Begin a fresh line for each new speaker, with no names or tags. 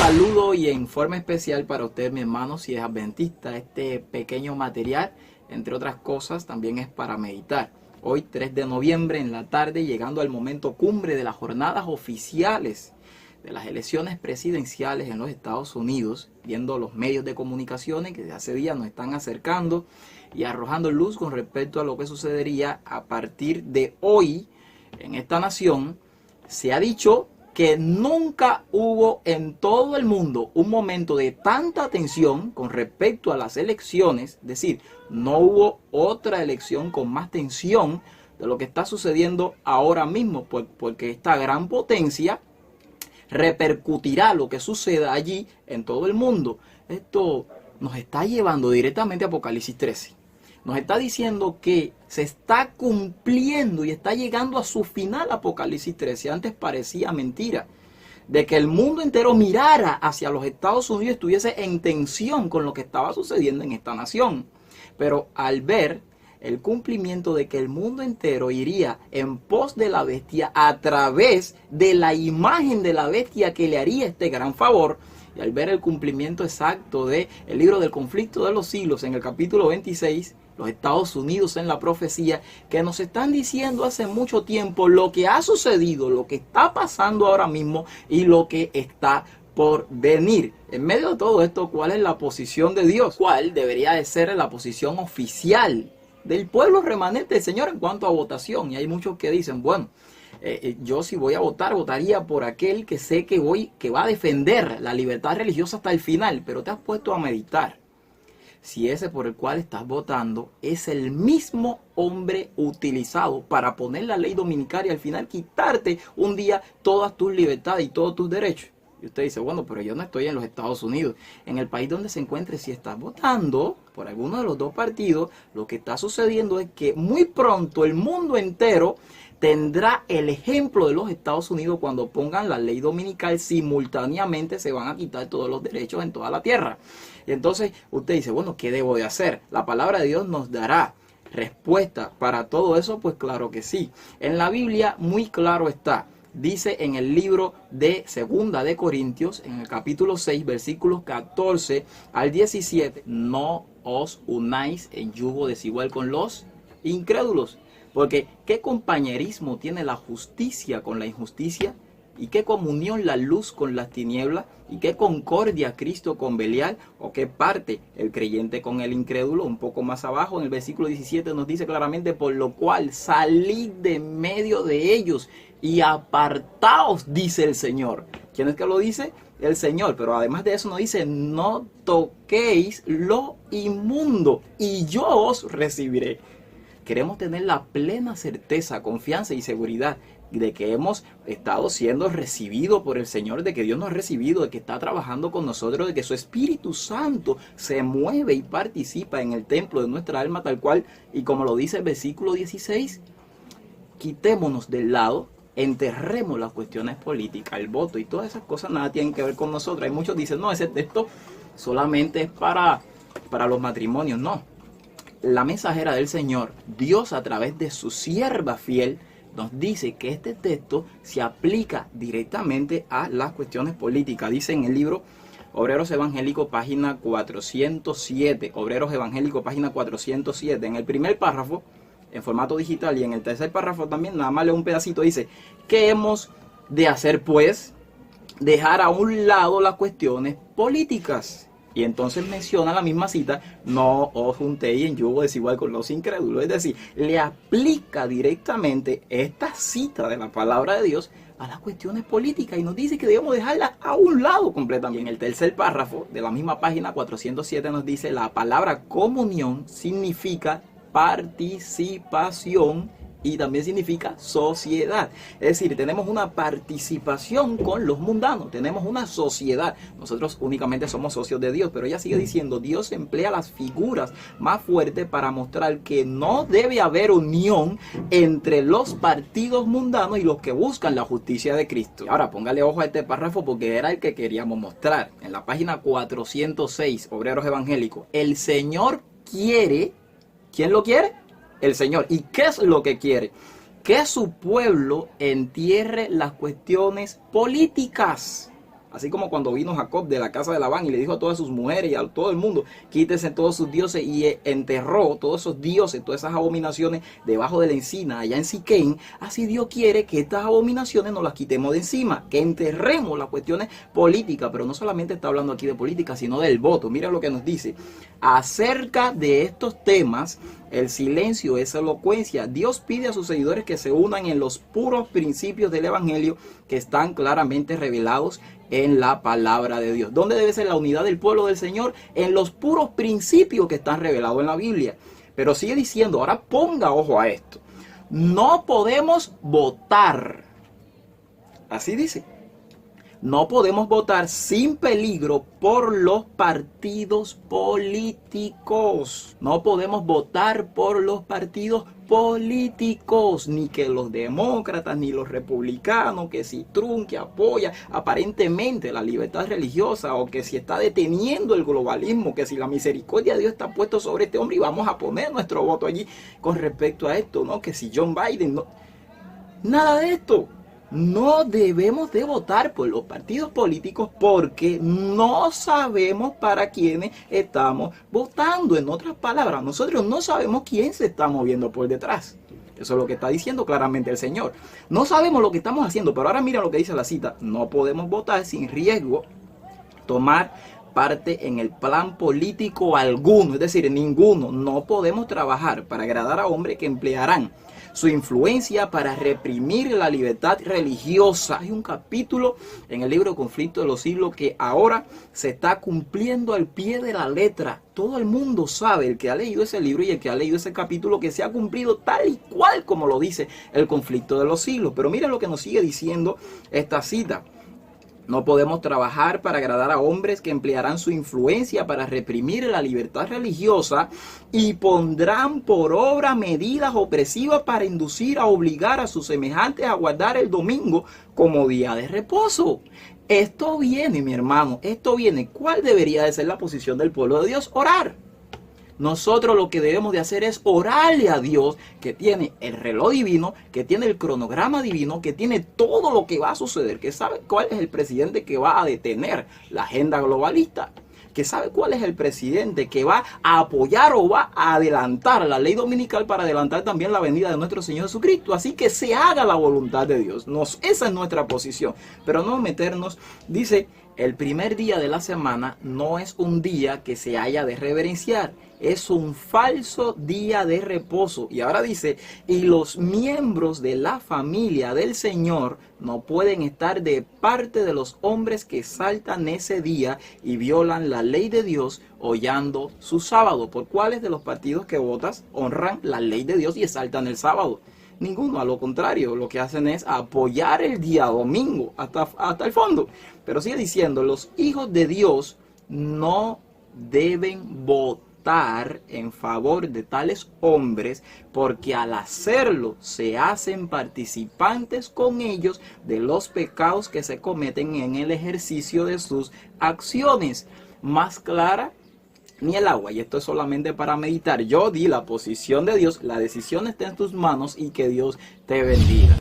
saludo y en forma especial para usted, mi hermano, si es adventista. Este pequeño material, entre otras cosas, también es para meditar. Hoy, 3 de noviembre, en la tarde, llegando al momento cumbre de las jornadas oficiales de las elecciones presidenciales en los Estados Unidos, viendo los medios de comunicaciones que desde hace días nos están acercando y arrojando luz con respecto a lo que sucedería a partir de hoy en esta nación. Se ha dicho que nunca hubo en todo el mundo un momento de tanta tensión con respecto a las elecciones, es decir, no hubo otra elección con más tensión de lo que está sucediendo ahora mismo, porque esta gran potencia repercutirá lo que suceda allí en todo el mundo. Esto nos está llevando directamente a Apocalipsis 13. Nos está diciendo que se está cumpliendo y está llegando a su final Apocalipsis 13. Antes parecía mentira. De que el mundo entero mirara hacia los Estados Unidos y estuviese en tensión con lo que estaba sucediendo en esta nación. Pero al ver el cumplimiento de que el mundo entero iría en pos de la bestia a través de la imagen de la bestia que le haría este gran favor, y al ver el cumplimiento exacto del libro del conflicto de los siglos en el capítulo 26, los Estados Unidos en la profecía, que nos están diciendo hace mucho tiempo lo que ha sucedido, lo que está pasando ahora mismo y lo que está por venir. En medio de todo esto, ¿cuál es la posición de Dios? ¿Cuál debería de ser la posición oficial del pueblo remanente del Señor en cuanto a votación? Y hay muchos que dicen, bueno, yo si voy a votar, votaría por aquel que sé que va a defender la libertad religiosa hasta el final. Pero te has puesto a meditar si ese por el cual estás votando es el mismo hombre utilizado para poner la ley dominical y al final quitarte un día todas tus libertades y todos tus derechos. Y usted dice, bueno, pero yo no estoy en los Estados Unidos. En el país donde se encuentre, si estás votando por alguno de los dos partidos, lo que está sucediendo es que muy pronto el mundo entero tendrá el ejemplo de los Estados Unidos cuando pongan la ley dominical. Simultáneamente se van a quitar todos los derechos en toda la tierra. Y entonces usted dice, bueno, ¿qué debo de hacer? La palabra de Dios nos dará respuesta para todo eso. Pues claro que sí. En la Biblia muy claro está. Dice en el libro de Segunda de Corintios, en el capítulo 6, versículos 14 al 17, no os unáis en yugo desigual con los incrédulos. Porque ¿qué compañerismo tiene la justicia con la injusticia? ¿Y qué comunión la luz con las tinieblas? ¿Y qué concordia Cristo con Belial? ¿O qué parte el creyente con el incrédulo? Un poco más abajo en el versículo 17 nos dice claramente, por lo cual salid de medio de ellos y apartaos, dice el Señor. ¿Quién es que lo dice? El Señor. Pero además de eso nos dice, no toquéis lo inmundo y yo os recibiré. Queremos tener la plena certeza, confianza y seguridad de que hemos estado siendo recibidos por el Señor, de que Dios nos ha recibido, de que está trabajando con nosotros, de que su Espíritu Santo se mueve y participa en el templo de nuestra alma tal cual. Y como lo dice el versículo 16, quitémonos del lado, enterremos las cuestiones políticas, el voto y todas esas cosas nada tienen que ver con nosotros. Hay muchos que dicen, no, ese texto solamente es para los matrimonios. No. La mensajera del Señor, Dios a través de su sierva fiel, nos dice que este texto se aplica directamente a las cuestiones políticas. Dice en el libro Obreros Evangélicos, página 407. Obreros Evangélicos, página 407. En el primer párrafo, en formato digital, y en el tercer párrafo también, nada más leo un pedacito, dice, ¿qué hemos de hacer pues? Dejar a un lado las cuestiones políticas. Y entonces menciona la misma cita, no os juntéis en yugo desigual con los incrédulos. Es decir, le aplica directamente esta cita de la palabra de Dios a las cuestiones políticas y nos dice que debemos dejarlas a un lado completamente. En el tercer párrafo de la misma página 407 nos dice, la palabra comunión significa participación y también significa sociedad. Es decir, tenemos una participación con los mundanos, tenemos una sociedad. Nosotros únicamente somos socios de Dios, pero ella sigue diciendo, Dios emplea las figuras más fuertes para mostrar que no debe haber unión entre los partidos mundanos y los que buscan la justicia de Cristo. Ahora, póngale ojo a este párrafo porque era el que queríamos mostrar. En la página 406, Obreros Evangélicos, el Señor quiere, ¿quién lo quiere? El Señor. ¿Y qué es lo que quiere? Que su pueblo entierre las cuestiones políticas. Así como cuando vino Jacob de la casa de Labán y le dijo a todas sus mujeres y a todo el mundo, quítense todos sus dioses, y enterró todos esos dioses, todas esas abominaciones debajo de la encina allá en Siquén. Así Dios quiere que estas abominaciones nos las quitemos de encima, que enterremos las cuestiones políticas. Pero no solamente está hablando aquí de política, sino del voto. Mira lo que nos dice acerca de estos temas: el silencio es elocuencia. Dios pide a sus seguidores que se unan en los puros principios del evangelio que están claramente revelados en la palabra de Dios. ¿Dónde debe ser la unidad del pueblo del Señor? En los puros principios que están revelados en la Biblia. Pero sigue diciendo, ahora ponga ojo a esto: no podemos votar. Así dice. No podemos votar sin peligro por los partidos políticos. No podemos votar por los partidos políticos, ni que los demócratas, ni los republicanos, que si Trump, que apoya aparentemente la libertad religiosa, o que si está deteniendo el globalismo, que si la misericordia de Dios está puesto sobre este hombre y vamos a poner nuestro voto allí con respecto a esto, ¿no? Que si John Biden, no. Nada de esto. No debemos de votar por los partidos políticos porque no sabemos para quiénes estamos votando. En otras palabras, nosotros no sabemos quién se está moviendo por detrás. Eso es lo que está diciendo claramente el Señor. No sabemos lo que estamos haciendo, pero ahora mira lo que dice la cita. No podemos votar sin riesgo, tomar parte en el plan político alguno, es decir, ninguno. No podemos trabajar para agradar a hombres que emplearán su influencia para reprimir la libertad religiosa. Hay un capítulo en el libro Conflicto de los Siglos que ahora se está cumpliendo al pie de la letra. Todo el mundo sabe, el que ha leído ese libro y el que ha leído ese capítulo, que se ha cumplido tal y cual como lo dice el Conflicto de los Siglos. Pero mira lo que nos sigue diciendo esta cita. No podemos trabajar para agradar a hombres que emplearán su influencia para reprimir la libertad religiosa y pondrán por obra medidas opresivas para inducir a obligar a sus semejantes a guardar el domingo como día de reposo. Esto viene, mi hermano, esto viene. ¿Cuál debería de ser la posición del pueblo de Dios? Orar. Nosotros lo que debemos de hacer es orarle a Dios, que tiene el reloj divino, que tiene el cronograma divino, que tiene todo lo que va a suceder, que sabe cuál es el presidente que va a detener la agenda globalista, que sabe cuál es el presidente que va a apoyar o va a adelantar la ley dominical para adelantar también la venida de nuestro Señor Jesucristo. Así que se haga la voluntad de Dios. Esa es nuestra posición, pero no meternos. Dice, el primer día de la semana no es un día que se haya de reverenciar, es un falso día de reposo. Y ahora dice, y los miembros de la familia del Señor no pueden estar de parte de los hombres que saltan ese día y violan la ley de Dios hollando su sábado. ¿Por cuáles de los partidos que votas honran la ley de Dios y saltan el sábado? Ninguno, a lo contrario, lo que hacen es apoyar el día domingo hasta el fondo. Pero sigue diciendo, los hijos de Dios no deben votar en favor de tales hombres, porque al hacerlo se hacen participantes con ellos de los pecados que se cometen en el ejercicio de sus acciones. Más clara ni el agua, y esto es solamente para meditar. Yo di la posición de Dios, la decisión está en tus manos y que Dios te bendiga.